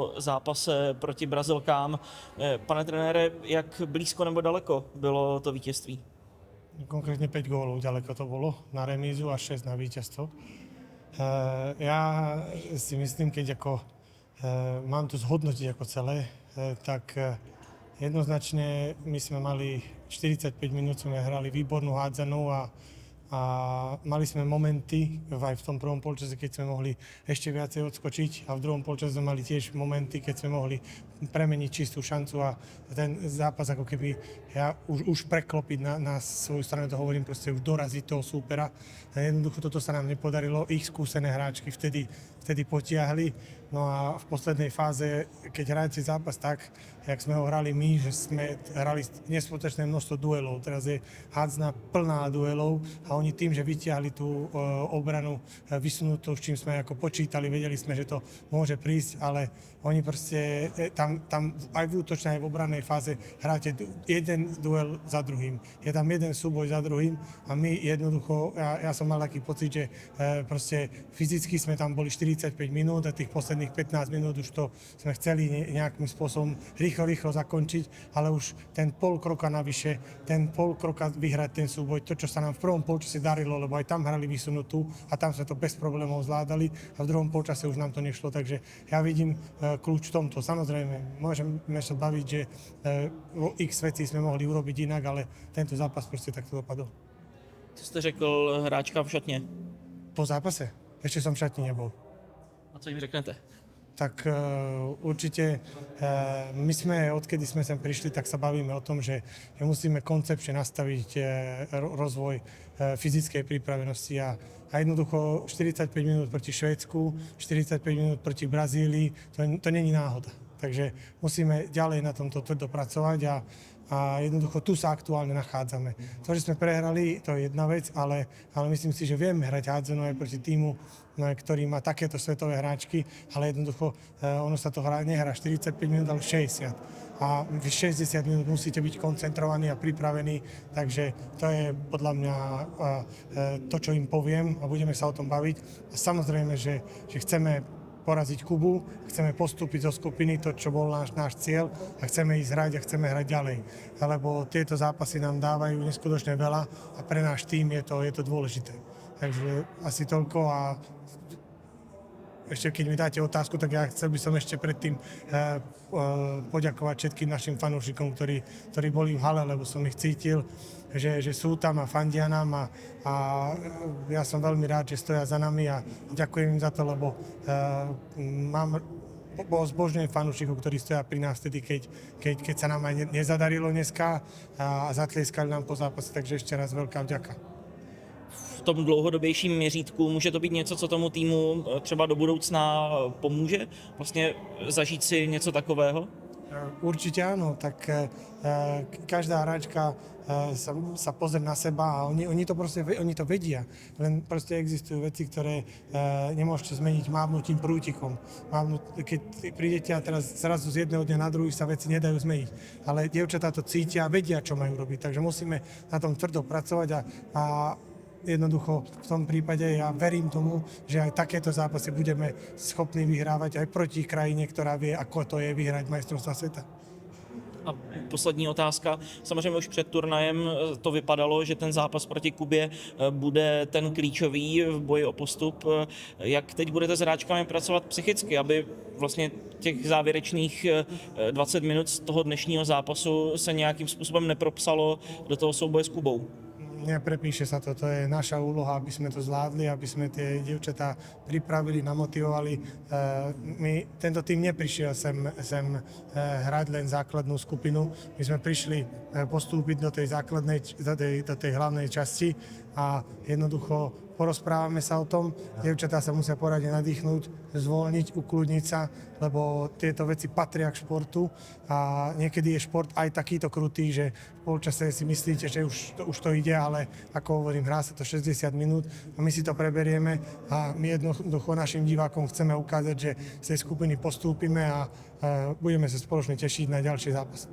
po zápase proti Brazilkám. Pane trenére, jak blízko nebo daleko bylo to vítězství? Konkrétne 5 gólov ďaleko to bolo na remízu a 6 na víťazstvo. Ja si myslím, keď mám to zhodnotiť ako celé, tak jednoznačne my sme mali 45 minút, sme hrali výbornú hádzanú a mali sme momenty aj v tom prvom polčase, keď sme mohli ešte viacej odskočiť a v druhom polčase sme mali tiež momenty, keď sme mohli premeniť čistú šancu a ten zápas ako keby už preklopiť na svoju stranu, to hovorím, proste už doraziť toho súpera. A jednoducho toto sa nám nepodarilo, ich skúsené hráčky vtedy potiahli. No a v poslednej fáze, keď hráte zápas tak, jak sme ho hrali my, že sme hrali nespočetné množstvo duelov. Teraz je hádzna plná duelov a oni tým, že vytiahli tú obranu vysunutú, s čím sme ako počítali, vedeli sme, že to môže prísť, ale oni proste tam aj v útočnej, aj v obrannej fáze hráte jeden duel za druhým. Je tam jeden súboj za druhým a my jednoducho, ja som mal taký pocit, že proste fyzicky sme tam boli 45 minút a tých posledných 15 minút už to sme chceli nejakým spôsobom rýchlo zakončiť, ale už ten pol kroka navyše, ten pol kroka vyhrať ten súboj, to, čo sa nám v prvom polčase darilo, lebo aj tam hrali vysunutú a tam sme to bez problémov zvládali a v druhom polčase už nám to nešlo, takže ja vidím kľúč v tomto. Samozrejme, môžeme sa baviť, že x vecí sme mohli urobiť inak, ale tento zápas proste takto dopadol. Co jste řekl hráčkám v šatně? Po zápase? Ešte som v šatni nebol. A co jim řeknete? Tak určite my sme, odkedy sme sem prišli, tak sa bavíme o tom, že musíme koncepčne nastaviť rozvoj fyzickej pripravenosti a jednoducho 45 minút proti Švédsku, 45 minút proti Brazílii, to není náhoda. Takže musíme ďalej na tomto tvrdo pracovať a jednoducho tu sa aktuálne nachádzame. To, že sme prehrali, to je jedna vec, ale myslím si, že vieme hrať hádzanú aj proti týmu, ktorý má takéto svetové hráčky, ale jednoducho ono sa to nehrá 45 minút, ale 60. A v 60 minút musíte byť koncentrovaní a pripravení, takže to je podľa mňa to, čo im poviem a budeme sa o tom baviť. A samozrejme, že chceme poraziť Kubu, chceme postúpiť zo skupiny, to, čo bol náš cieľ a chceme ísť hrať a chceme hrať ďalej. Lebo tieto zápasy nám dávajú neskutočne veľa a pre náš tým je to dôležité. Takže asi toľko a ešte keď mi dáte otázku, tak ja chcel by som ešte predtým poďakovať všetkým našim fanúšikom, ktorí boli v hale, lebo som ich cítil, že sú tam a fandia nám a ja som veľmi rád, že stoja za nami a ďakujem im za to, lebo zbožňujem fanúšikov, ktorí stoja pri nás vtedy, keď sa nám aj nezadarilo dneska a zatlieskali nám po zápase, takže ešte raz veľká vďaka. V tom dlouhodobějším měřítku může to být něco, co tomu týmu třeba do budoucna pomůže? Vlastně zažít si něco takového? Určite áno, tak každá hráčka sa pozrie na seba a oni to vedia. Len proste existujú veci, ktoré nemôžete zmeniť mávnutím prútikom. Keď prídete a teraz zrazu z jedného dňa na druhý sa veci nedajú zmeniť. Ale dievčatá to cítia a vedia, čo majú robiť. Takže musíme na tom tvrdo pracovať a jednoducho v tom prípade ja verím tomu, že aj takéto zápasy budeme schopní vyhrávať aj proti krajine, ktorá vie, ako to je vyhrať majstrovstvá sveta. A poslední otázka. Samozřejmě už před turnajem to vypadalo, že ten zápas proti Kubě bude ten klíčový v boji o postup. Jak teď budete s hráčkami pracovat psychicky, aby vlastně těch závěrečných 20 minut z toho dnešního zápasu se nějakým způsobem nepropsalo do toho souboje s Kubou? Neprepíše sa to, to je naša úloha, aby sme to zvládli, aby sme tie dievčatá pripravili, namotivovali. Tento tým neprišiel sem hrať len základnú skupinu. My sme prišli postúpiť do tej hlavnej časti a jednoducho porozprávame sa o tom. Dievčatá sa musia poradne nadýchnúť, zvolniť, ukludniť sa, lebo tieto veci patria k športu a niekedy je šport aj takýto krutý, že v polčase si myslíte, že už to ide, ale ako hovorím, hrá sa to 60 minút a my si to preberieme a my jednoducho našim divákom chceme ukázať, že z tej skupiny postúpime a budeme sa spoločne tešiť na ďalší zápas.